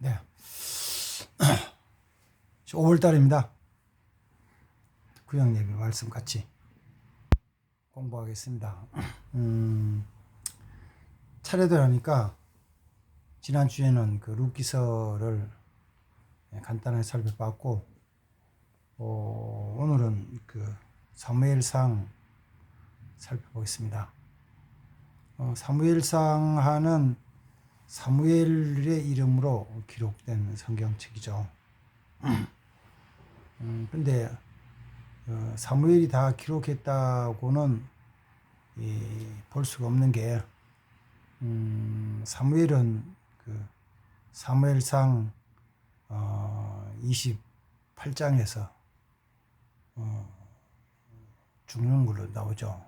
네. 5월달입니다. 구약 예배 말씀 같이 공부하겠습니다. 차례대로 하니까 지난주에는 그 룻기서를 간단하게 살펴봤고, 오늘은 그 사무엘상 살펴보겠습니다. 사무엘상하는 사무엘의 이름으로 기록된 성경책이죠. 근데 사무엘이 다 기록했다고는 볼 수가 없는 게, 사무엘은 그 사무엘상 28장에서 죽는 걸로 나오죠.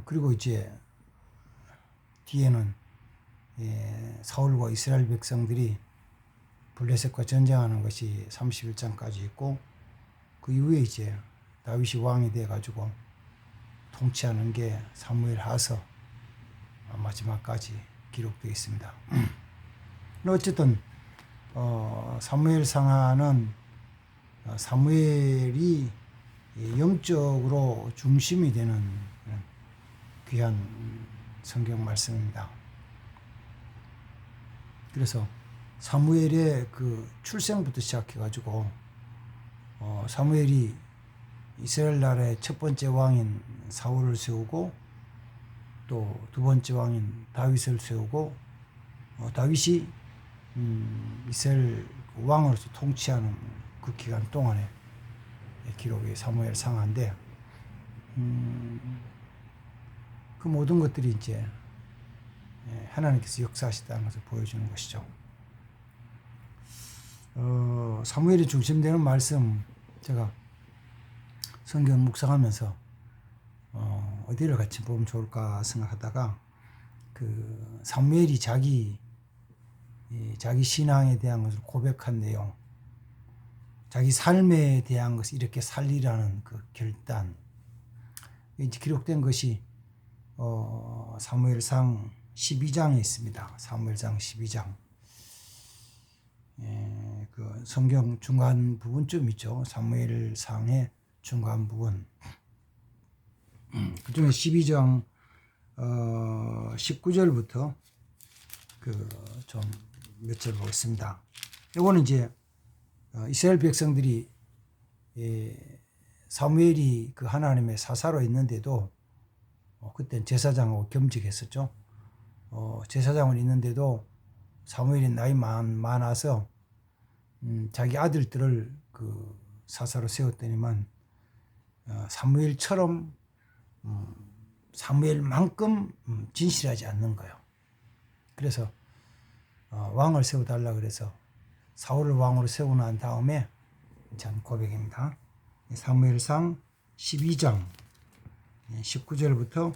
그리고 이제 뒤에는 사울과 이스라엘 백성들이 블레셋과 전쟁하는 것이 31장까지 있고, 그 이후에 이제 다윗이 왕이 돼 가지고 통치하는 게 사무엘하서 마지막까지 기록되어 있습니다. 어쨌든 사무엘상하는 사무엘이 영적으로 중심이 되는 귀한 성경 말씀입니다. 그래서 사무엘의 그 출생부터 시작해 가지고 사무엘이 이스라엘 나라의 첫 번째 왕인 사울을 세우고, 또 두 번째 왕인 다윗을 세우고, 다윗이 이스라엘 왕으로서 통치하는 그 기간 동안에 기록이 사무엘 상하인데, 그 모든 것들이 이제 하나님께서 역사하시다는 것을 보여주는 것이죠. 사무엘이 중심되는 말씀, 제가 성경 묵상하면서 어디를 같이 보면 좋을까 생각하다가, 그 사무엘이 자기 신앙에 대한 것을 고백한 내용, 자기 삶에 대한 것을 이렇게 살리라는 그 결단, 이제 기록된 것이 사무엘상 12장에 있습니다. 사무엘상 12장. 그 성경 중간 부분쯤 있죠. 사무엘상의 중간 부분. 그 중에 12장 19절부터 그 좀 몇 절 보겠습니다. 이거는 이제 이스라엘 백성들이 사무엘이 그 하나님의 사사로 있는데도, 그땐 제사장하고 겸직했었죠. 제사장은 있는데도 사무엘이 나이 많아서 자기 아들들을 그 사사로 세웠더니만 사무엘처럼 사무엘만큼 진실하지 않는 거예요. 그래서 왕을 세워달라 그래서 사울을 왕으로 세우고 난 다음에 참 고백입니다. 사무엘상 12장 19절부터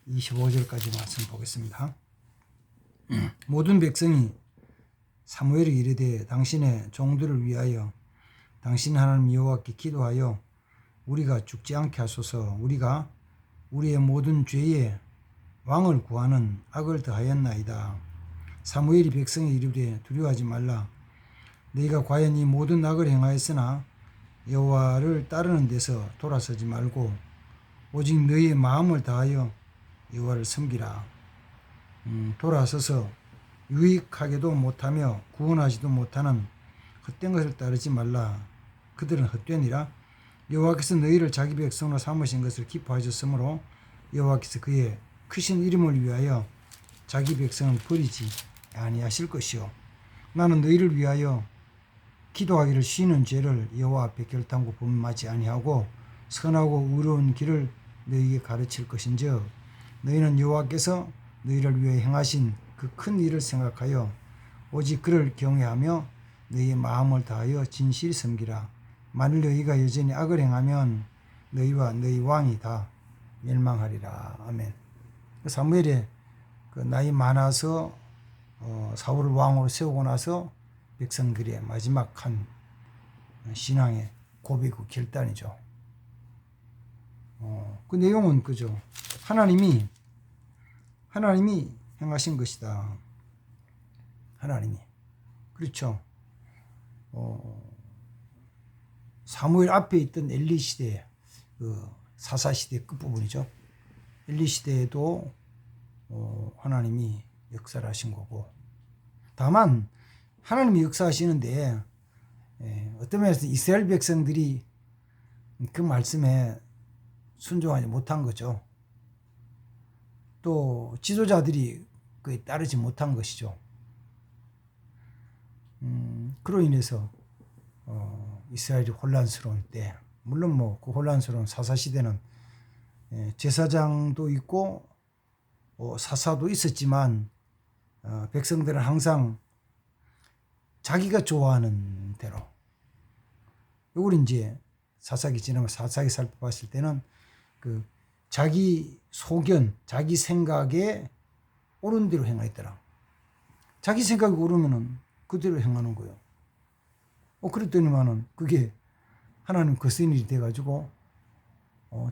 25절까지 말씀 보겠습니다. 모든 백성이 사무엘에게 이르되 당신의 종들을 위하여 당신 하나님 여호와께 기도하여 우리가 죽지 않게 하소서. 우리가 우리의 모든 죄에 왕을 구하는 악을 더하였나이다. 사무엘이 백성에 이르되 두려워하지 말라. 너희가 과연 이 모든 악을 행하였으나 여호와를 따르는 데서 돌아서지 말고 오직 너희의 마음을 다하여 여호와를 섬기라. 돌아서서 유익하게도 못하며 구원하지도 못하는 헛된 것을 따르지 말라. 그들은 헛되니라. 여호와께서 너희를 자기 백성으로 삼으신 것을 기뻐하셨으므로 여호와께서 그의 크신 이름을 위하여 자기 백성을 버리지 아니하실 것이요. 나는 너희를 위하여 기도하기를 쉬는 죄를 여호와 앞에 결단코 범하지 아니하고 선하고 의로운 길을 너희에게 가르칠 것인즉 너희는 여호와께서 너희를 위해 행하신 그 큰 일을 생각하여 오직 그를 경외하며 너희의 마음을 다하여 진실히 섬기라. 만일 너희가 여전히 악을 행하면 너희와 너희 왕이 다 멸망하리라. 아멘. 사무엘이 그 나이 많아서 사울을 왕으로 세우고 나서 백성들의 마지막 한 신앙의 고백과 결단이죠. 그 내용은 그죠. 하나님이 행하신 것이다. 하나님이. 그렇죠. 사무엘 앞에 있던 엘리 시대, 그 사사 시대 끝부분이죠. 엘리 시대에도 하나님이 역사를 하신 거고, 다만 하나님이 역사하시는데 어떤 면에서 이스라엘 백성들이 그 말씀에 순종하지 못한 거죠. 또 지도자들이 그에 따르지 못한 것이죠. 그로 인해서 이스라엘이 혼란스러울 때, 물론 뭐 그 혼란스러운 사사 시대는 제사장도 있고 사사도 있었지만 백성들은 항상 자기가 좋아하는 대로, 우리 이제 사사기 지나면 사사기 살펴봤을 때는 그 자기 소견, 자기 생각에 옳은 대로 행하였더라. 자기 생각이 옳으면은 그대로 행하는 거예요. 그랬더니만은 그게 하나님 거센 일이 돼가지고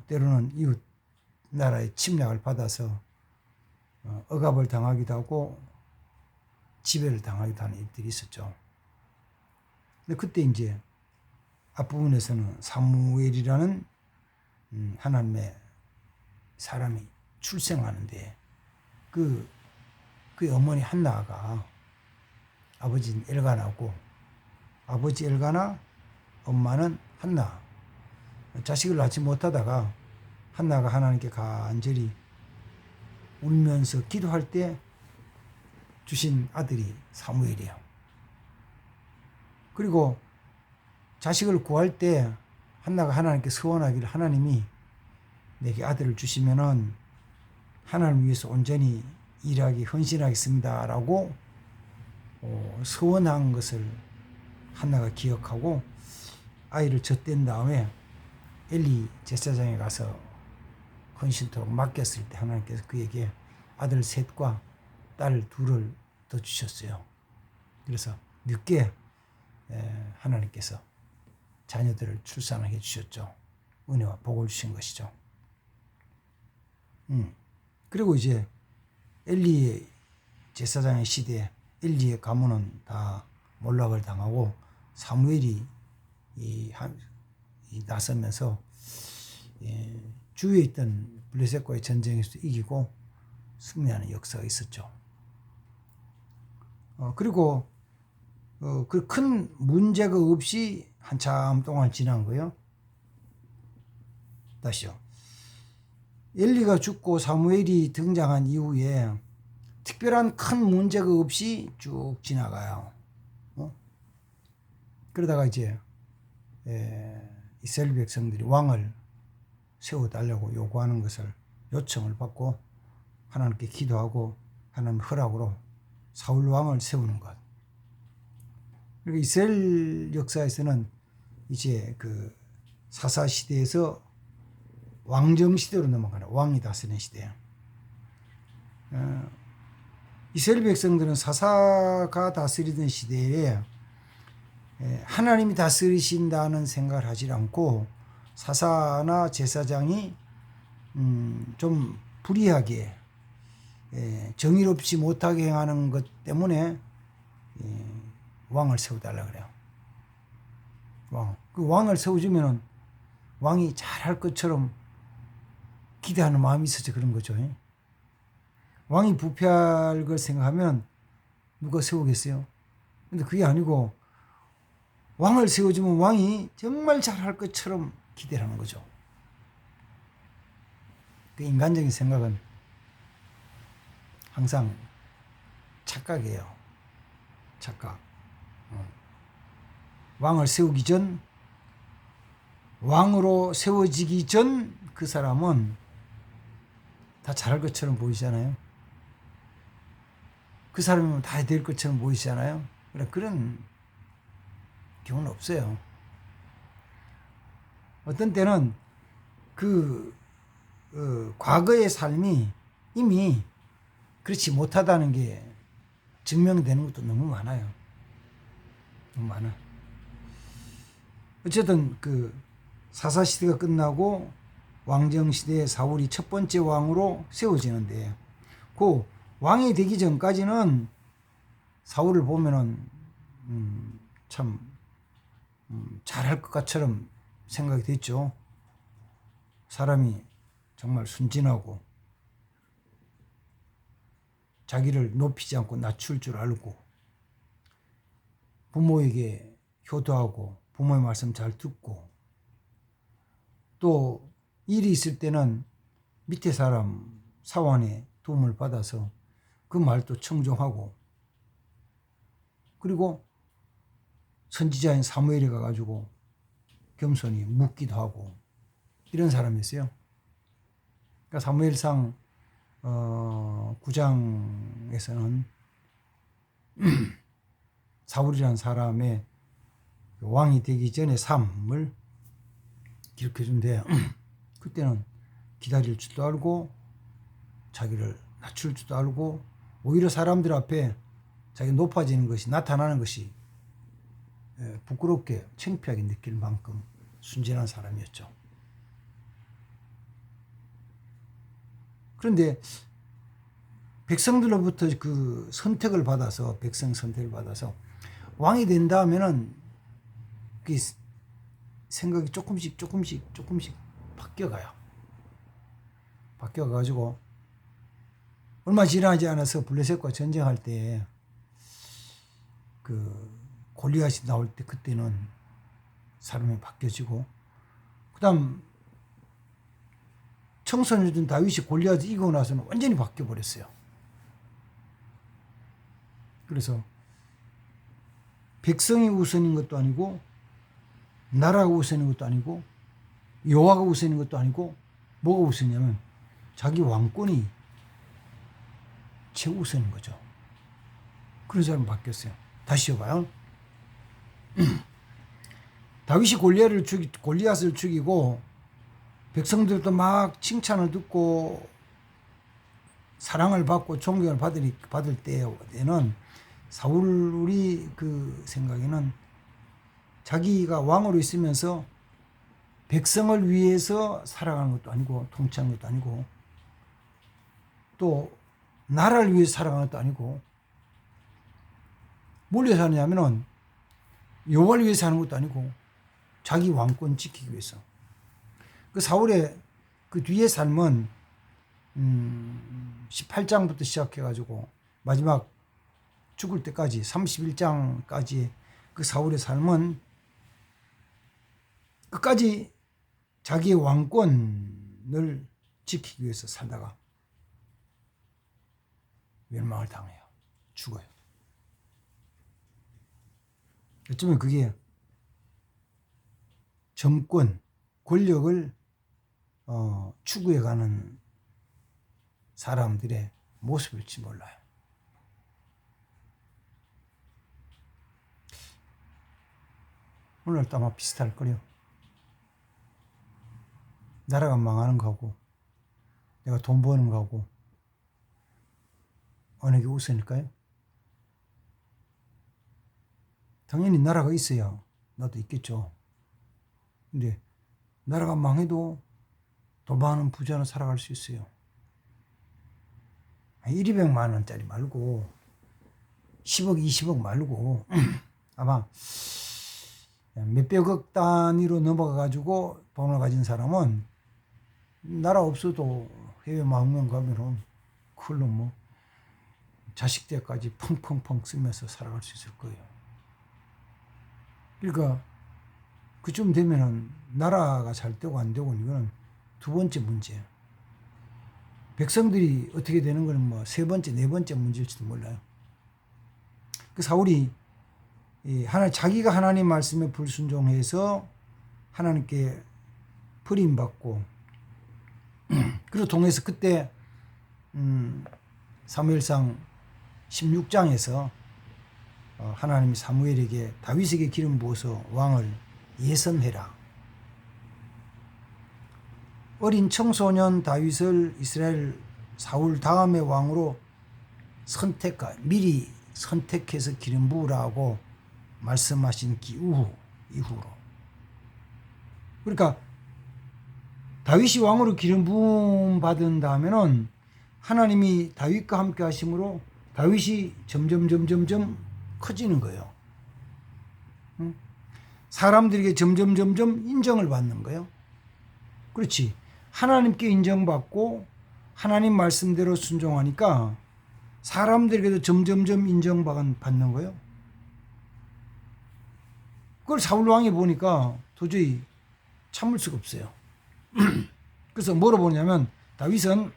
때로는 이웃 나라의 침략을 받아서 억압을 당하기도 하고 지배를 당하기도 하는 일들이 있었죠. 근데 그때 이제 앞부분에서는 사무엘이라는 하나님의 사람이 출생하는데 그 어머니 한나가 아버지는 엘가나고, 아버지 엘가나, 엄마는 한나, 자식을 낳지 못하다가 한나가 하나님께 간절히 울면서 기도할 때 주신 아들이 사무엘이에요. 그리고 자식을 구할 때 한나가 하나님께 서원하기를, 하나님이 내게 아들을 주시면은 하나님을 위해서 온전히 일하기 헌신하겠습니다 라고 서원한 것을 한나가 기억하고 아이를 젖댄 다음에 엘리 제사장에 가서 헌신토록 맡겼을 때 하나님께서 그에게 아들 셋과 딸 둘을 더 주셨어요. 그래서 늦게 하나님께서 자녀들을 출산하게 주셨죠. 은혜와 복을 주신 것이죠. 그리고 이제 엘리의 제사장의 시대에 엘리의 가문은 다 몰락을 당하고 사무엘이 나서면서 주위에 있던 블레셋과의 전쟁에서 이기고 승리하는 역사가 있었죠. 그리고 그 큰 문제가 없이 한참 동안 지난 거예요. 다시요. 엘리가 죽고 사무엘이 등장한 이후에 특별한 큰 문제가 없이 쭉 지나가요. 그러다가 이제 이스라엘 백성들이 왕을 세워달라고 요구하는 것을, 요청을 받고 하나님께 기도하고 하나님 허락으로 사울 왕을 세우는 것. 그리고 이스라엘 역사에서는 이제 그 사사 시대에서 왕정 시대로 넘어가는, 왕이 다스리는 시대예요. 이스라엘 백성들은 사사가 다스리던 시대에 하나님이 다스리신다는 생각을 하지 않고 사사나 제사장이 좀 불의하게 정의롭지 못하게 행하는 것 때문에 왕을 세워달라 그래요. 그 왕을 세워주면은 왕이 잘할 것처럼 기대하는 마음이 있어서 그런 거죠. 왕이 부패할 걸 생각하면 누가 세우겠어요? 근데 그게 아니고 왕을 세워주면 왕이 정말 잘할 것처럼 기대를 하는 거죠. 그 인간적인 생각은 항상 착각이에요. 착각. 왕을 세우기 전, 왕으로 세워지기 전 그 사람은 다 잘할 것처럼 보이잖아요. 그 사람이면 다 될 것처럼 보이잖아요. 그런 경우는 없어요. 어떤 때는 과거의 삶이 이미 그렇지 못하다는 게 증명되는 것도 너무 많아요. 너무 많아. 어쨌든 그 사사 시대가 끝나고 왕정 시대에 사울이 첫 번째 왕으로 세워지는데, 그 그 왕이 되기 전까지는 사울을 보면은 참 잘할 것 같처럼 생각이 됐죠. 사람이 정말 순진하고 자기를 높이지 않고 낮출 줄 알고 부모에게 효도하고 부모의 말씀 잘 듣고 또 일이 있을 때는 밑에 사람 사원의 도움을 받아서 그 말도 청종하고 그리고 선지자인 사무엘이 가가지고 겸손히 묻기도 하고 이런 사람이었어요. 그러니까 사무엘상 9장에서는 사울이라는 사람의 왕이 되기 전의 삶을 기록해 준대요. 그때는 기다릴 줄도 알고 자기를 낮출 줄도 알고 오히려 사람들 앞에 자기 높아지는 것이 나타나는 것이 부끄럽게 창피하게 느낄 만큼 순진한 사람이었죠. 그런데 백성들로부터 그 선택을 받아서 백성 선택을 받아서 왕이 된다 하면은 그 생각이 조금씩 바뀌어가요. 바뀌어가지고 얼마 지나지 않아서 블레셋과 전쟁할 때 그 골리앗이 나올 때 그때는 사람이 바뀌어지고 그다음 청소년이던 다윗이 골리앗을 이기고 나서는 완전히 바뀌어 버렸어요. 그래서 백성이 우선인 것도 아니고 나라가 우선인 것도 아니고 여호와가 우선인 것도 아니고 뭐가 우선이냐면 자기 왕권이 최우선인 거죠. 그런 사람이 바뀌었어요. 다시 해봐요. 다윗이 골리앗을 죽이고 백성들도 막 칭찬을 듣고 사랑을 받고 존경을 받을 때에는 사울이 그 생각에는 자기가 왕으로 있으면서 백성을 위해서 살아가는 것도 아니고 통치하는 것도 아니고 또 나라를 위해서 살아가는 것도 아니고 뭘 위해서 하느냐면은 여호와를 위해서 하는 것도 아니고 자기 왕권 지키기 위해서. 그 사울의 그 뒤의 삶은 18장부터 시작해가지고 마지막 죽을 때까지 31장까지 그 사울의 삶은 끝까지 자기의 왕권을 지키기 위해서 살다가 멸망을 당해요. 죽어요. 어쩌면 그게 정권, 권력을 추구해가는 사람들의 모습일지 몰라요. 오늘도 아마 비슷할 거요. 나라가 망하는 거하고 내가 돈 버는 거하고 어느 게 우선일까요? 당연히 나라가 있어야 나도 있겠죠. 근데 나라가 망해도 돈 많은 부자는 살아갈 수 있어요. 1, 200만 원짜리 말고 10억, 20억 말고 아마 몇백억 단위로 넘어가가지고 돈을 가진 사람은 나라 없어도 해외 망명 가면은 그걸로 뭐 자식 때까지 펑펑펑 쓰면서 살아갈 수 있을 거예요. 그러니까 그쯤 되면은 나라가 잘 되고 안 되고 이거는 두 번째 문제예요. 백성들이 어떻게 되는 거는 뭐 세 번째, 네 번째 문제일지도 몰라요. 그 사울이 자기가 하나님 말씀에 불순종해서 하나님께 버림받고 그리고 통해서 그때 사무엘상 16장에서 하나님이 사무엘에게 다윗에게 기름 부어서 왕을 예선해라. 어린 청소년 다윗을 이스라엘 사울 다음의 왕으로 미리 선택해서 기름 부으라고 말씀하신 이후로. 그러니까 다윗이 왕으로 기름 부음 받은 다음에는 하나님이 다윗과 함께 하심으로 다윗이 점점 커지는 거예요. 사람들에게 점점 인정을 받는 거예요. 그렇지. 하나님께 인정받고 하나님 말씀대로 순종하니까 사람들에게도 점점 인정받는 거예요. 그걸 사울 왕이 보니까 도저히 참을 수가 없어요. 그래서 뭐로 보냐면 다윗은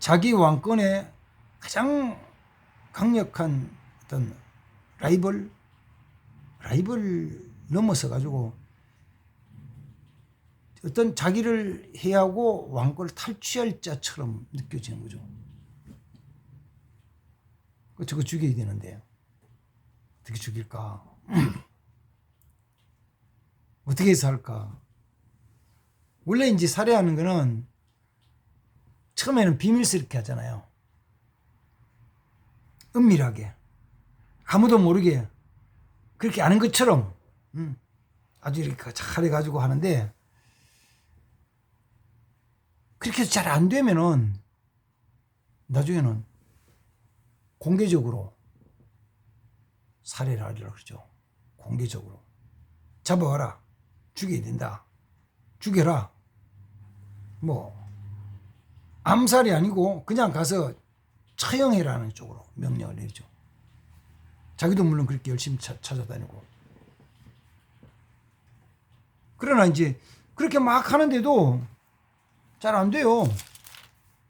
자기 왕권의 가장 강력한 어떤 라이벌 넘어서 가지고 어떤 자기를 해하고 왕권을 탈취할 자처럼 느껴지는 거죠. 저거 죽여야 되는데 어떻게 죽일까? 어떻게 해서 할까? 원래 이제 살해하는 거는 처음에는 비밀스럽게 하잖아요. 은밀하게 아무도 모르게 그렇게 아는 것처럼 아주 이렇게 잘해가지고 하는데, 그렇게 해서 잘 안 되면은 나중에는 공개적으로 살해를 하려고 그러죠. 공개적으로 잡아와라, 죽여야 된다, 죽여라, 뭐 암살이 아니고 그냥 가서 처형해라는 쪽으로 명령을 내리죠. 자기도 물론 그렇게 열심히 찾아다니고. 그러나 이제 그렇게 막 하는데도 잘 안 돼요.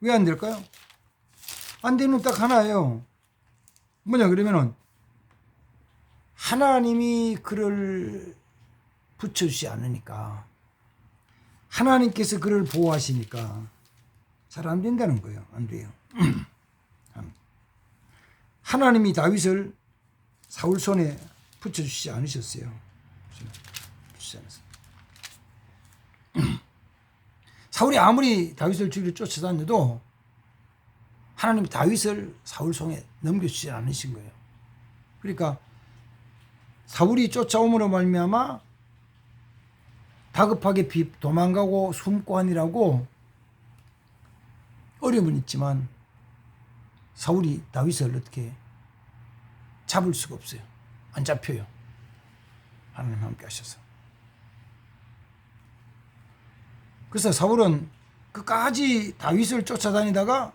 왜 안 될까요? 안 되는 딱 하나예요. 뭐냐 그러면은 하나님이 그를 붙여주지 않으니까, 하나님께서 그를 보호하시니까 잘 안 된다는 거예요. 안 돼요. 하나님이 다윗을 사울 손에 붙여주시지 않으셨어요. 붙이지 않았어요. 사울이 아무리 다윗을 죽이려 쫓아다녀도 하나님이 다윗을 사울 손에 넘겨주지 않으신 거예요. 그러니까 사울이 쫓아옴으로 말미암아 다급하게 도망가고 숨고 하니라고 어려움은 있지만 사울이 다윗을 어떻게 잡을 수가 없어요. 안 잡혀요. 하나님 함께 하셔서. 그래서 사울은 끝까지 다윗을 쫓아다니다가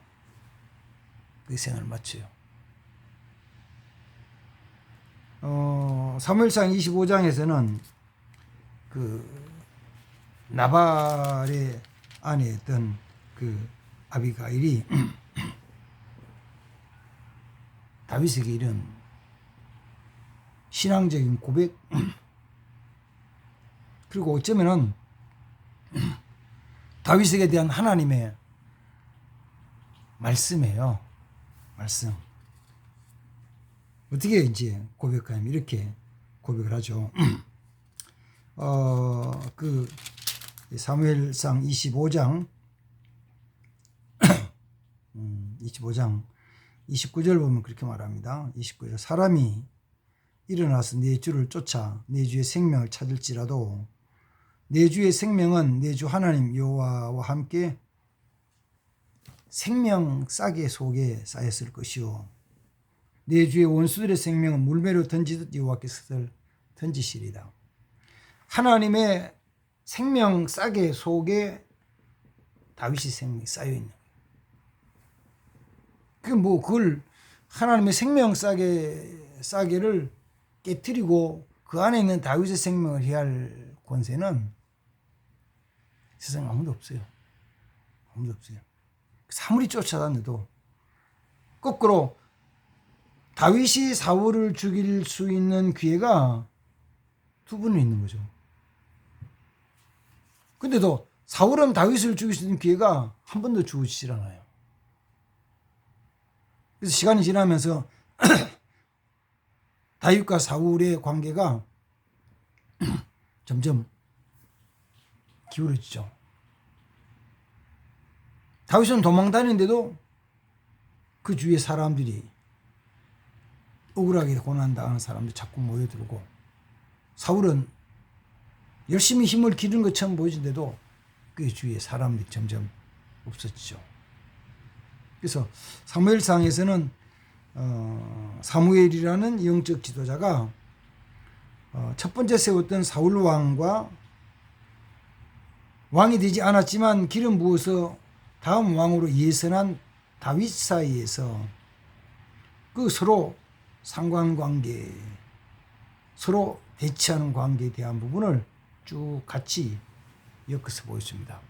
그 생을 마쳐요. 사무엘상 25장에서는 그 나발의 아내였던 그 아비가일이 다윗에게 이런 신앙적인 고백, 그리고 어쩌면은 다윗에게 대한 하나님의 말씀이에요. 말씀. 어떻게 이제 고백하냐면 이렇게 고백을 하죠. 그 사무엘상 25장 29절 보면 그렇게 말합니다. 29절, 사람이 일어나서 내 주를 쫓아 내 주의 생명을 찾을지라도 내 주의 생명은 내 주 하나님 여호와와 함께 생명 싸개 속에 쌓였을 것이요 내 주의 원수들의 생명은 물매로 던지듯 여호와께서 던지시리라. 하나님의 생명 싸개 속에 다윗의 생명이 쌓여 있는 거예요. 그걸 하나님의 생명 싸개를 깨뜨리고 그 안에 있는 다윗의 생명을 해할 권세는 세상에 아무도 없어요. 아무도 없어요. 아무리 쫓아다녀도 거꾸로 다윗이 사울을 죽일 수 있는 기회가 두 번은 있는 거죠. 근데도 사울은 다윗을 죽일 수 있는 기회가 한 번도 주어지질 않아요. 그래서 시간이 지나면서 다윗과 사울의 관계가 점점 기울어지죠. 다윗은 도망다니는데도 그 주위에 사람들이 억울하게 고난당하는 사람들이 자꾸 모여들고, 사울은 열심히 힘을 기르는 것처럼 보이는데도 그 주위에 사람들이 점점 없어지죠. 그래서 사무엘상에서는 사무엘이라는 영적 지도자가 첫 번째 세웠던 사울 왕과 왕이 되지 않았지만 기름 부어서 다음 왕으로 예선한 다윗 사이에서 그 서로 상관관계, 서로 대치하는 관계에 대한 부분을 쭉 같이 엮어서 보였습니다.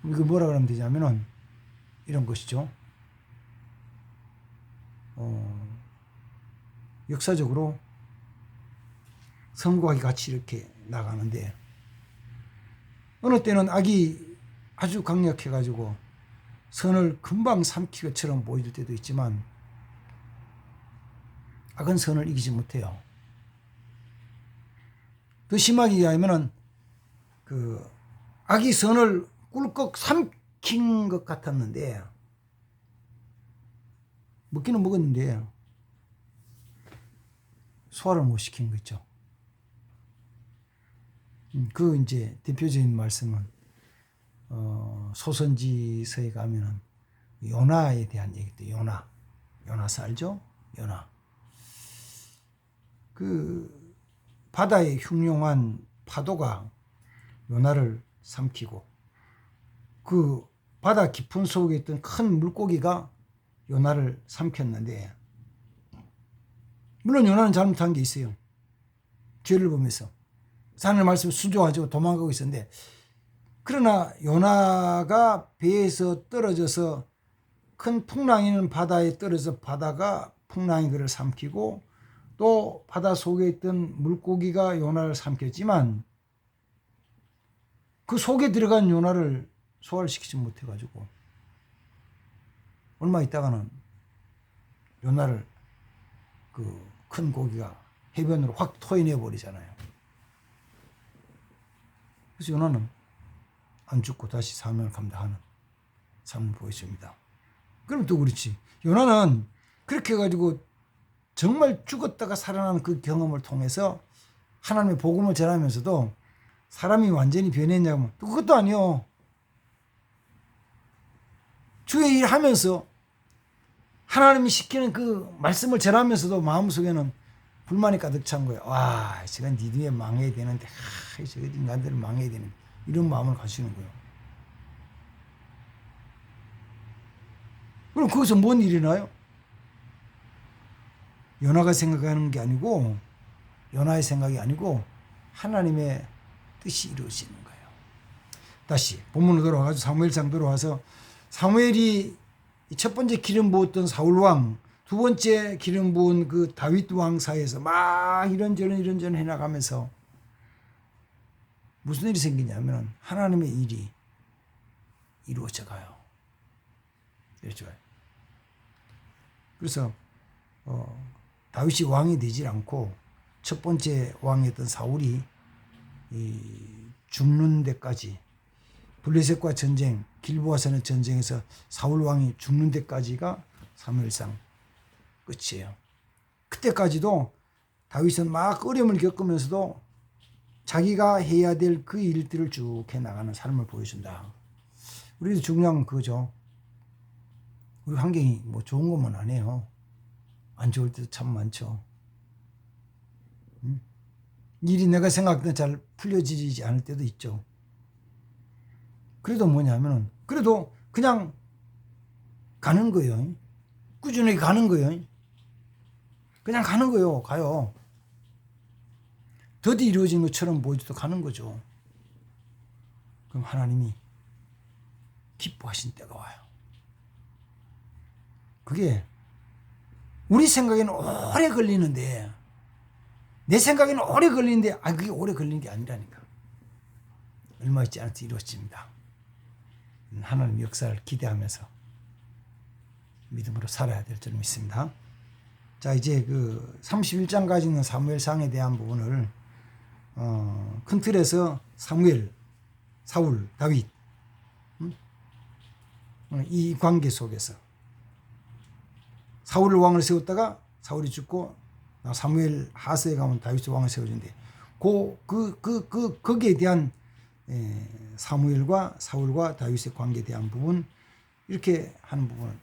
이거 뭐라 그러면 되냐면은 이런 것이죠. 역사적으로 선과 악이 같이 이렇게 나가는데 어느 때는 악이 아주 강력해가지고 선을 금방 삼키기처럼 보일 때도 있지만 악은 선을 이기지 못해요. 더 심하게 얘기하면은 그 악이 선을 꿀꺽 삼킨 것 같았는데 먹기는 먹었는데 소화를 못 시킨 거 있죠. 그 이제 대표적인 말씀은 소선지서에 가면은 요나에 대한 얘기도 요나사 알죠? 요나. 그 바다의 흉흉한 파도가 요나를 삼키고 그 바다 깊은 속에 있던 큰 물고기가 요나를 삼켰는데 물론 요나는 잘못한 게 있어요. 죄를 보면서 하나님의 말씀을 순종하지 도망가고 있었는데 그러나 요나가 배에서 떨어져서 큰 풍랑이 있는 바다에 떨어져서 바다가 풍랑이 그를 삼키고 또 바다 속에 있던 물고기가 요나를 삼켰지만 그 속에 들어간 요나를 소화를 시키지 못해가지고 얼마 있다가는 요나를 그 큰 고기가 해변으로 확 토해내 버리잖아요. 그래서 요나는 안 죽고 다시 사명을 감당하는 삶을 보여줍니다. 그럼 또 그렇지. 요나는 그렇게 해가지고 정말 죽었다가 살아나는 그 경험을 통해서 하나님의 복음을 전하면서도 사람이 완전히 변했냐면 또 그것도 아니요. 주의 일 하면서 하나님이 시키는 그 말씀을 전하면서도 마음속에는 불만이 가득 찬 거예요. 와, 제가 니드에 망해야 되는데, 저 인간들은 망해야 되는데, 이런 마음을 가지는 거예요. 그럼 거기서 뭔 일이 나요? 요나가 생각하는 게 아니고, 요나의 생각이 아니고, 하나님의 뜻이 이루어지는 거예요. 다시 본문으로 돌아와서 사무엘상 돌아와서 사무엘이 첫 번째 기름 부었던 사울왕, 두 번째 기름 부은 그 다윗 왕 사이에서 막 이런저런 해나가면서 무슨 일이 생기냐면 하나님의 일이 이루어져 가요. 그렇죠. 그래서 다윗이 왕이 되질 않고 첫 번째 왕이었던 사울이 죽는 데까지 블레셋과 전쟁, 길보아산의 전쟁에서 사울 왕이 죽는 데까지가 사무엘상 끝이에요. 그때까지도 다윗은 막 어려움을 겪으면서도 자기가 해야 될 그 일들을 쭉 해나가는 삶을 보여준다. 우리도 중요한 건 그거죠. 우리 환경이 뭐 좋은 것만 안 해요. 안 좋을 때도 참 많죠. 일이 내가 생각했던 잘 풀려지지 않을 때도 있죠. 그래도 뭐냐면은 그래도 그냥 가는 거예요. 꾸준히 가는 거예요. 그냥 가는 거예요. 가요. 더디 이루어진 것처럼 보여도 가는 거죠. 그럼 하나님이 기뻐하신 때가 와요. 그게 우리 생각에는 오래 걸리는데 내 생각에는 오래 걸리는데 그게 오래 걸리는 게 아니라니까. 얼마 있지 않아서 이루어집니다. 하나님 역사를 기대하면서 믿음으로 살아야 될 줄 믿습니다. 자, 이제 그 31장까지 있는 사무엘상에 대한 부분을 큰 틀에서 사무엘, 사울, 다윗 이 관계 속에서 사울 왕을 세웠다가 사울이 죽고 사무엘 하서에 가면 다윗 왕을 세워준대. 거기에 대한 사무엘과 사울과 다윗의 관계에 대한 부분 이렇게 하는 부분을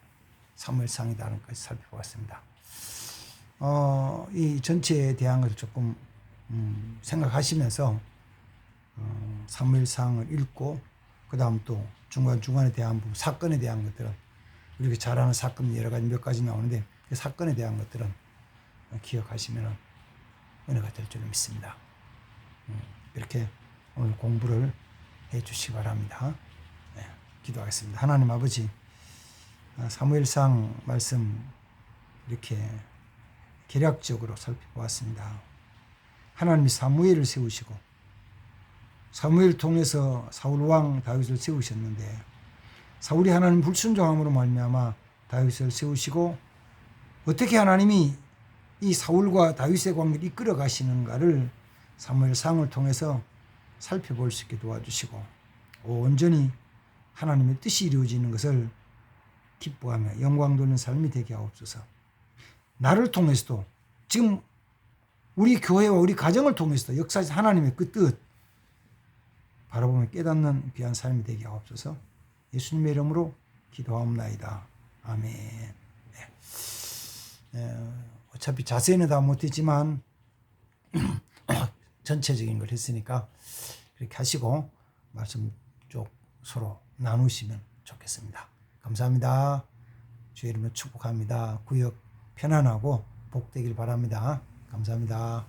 사무엘상이다라는 것까지 살펴보았습니다. 이 전체에 대한 것을 조금 생각하시면서 사무엘상을 읽고 그 다음 또 중간중간에 대한 부분, 사건에 대한 것들은 이렇게 잘 아는 사건이 여러 가지 몇 가지 나오는데 그 사건에 대한 것들은 기억하시면 은혜가 될 줄 믿습니다. 이렇게 오늘 공부를 해 주시기 바랍니다. 네, 기도하겠습니다. 하나님 아버지, 사무엘상 말씀 이렇게 개략적으로 살펴보았습니다. 하나님이 사무엘을 세우시고 사무엘을 통해서 사울 왕 다윗을 세우셨는데 사울이 하나님 불순종함으로 말미암아 다윗을 세우시고 어떻게 하나님이 이 사울과 다윗의 관계를 이끌어 가시는가를 사무엘상을 통해서 살펴볼 수 있게 도와주시고 온전히 하나님의 뜻이 이루어지는 것을 기뻐하며 영광 돌리는 삶이 되게 하옵소서. 나를 통해서도 지금 우리 교회와 우리 가정을 통해서도 역사에서 하나님의 그 뜻 바라보며 깨닫는 귀한 삶이 되게 하옵소서. 예수님의 이름으로 기도하옵나이다. 아멘. 네. 어차피 자세히는 다 못했지만 전체적인 걸 했으니까 그렇게 하시고 말씀 쪽 서로 나누시면 좋겠습니다. 감사합니다. 주의 이름으로 축복합니다. 구역 편안하고 복되길 바랍니다. 감사합니다.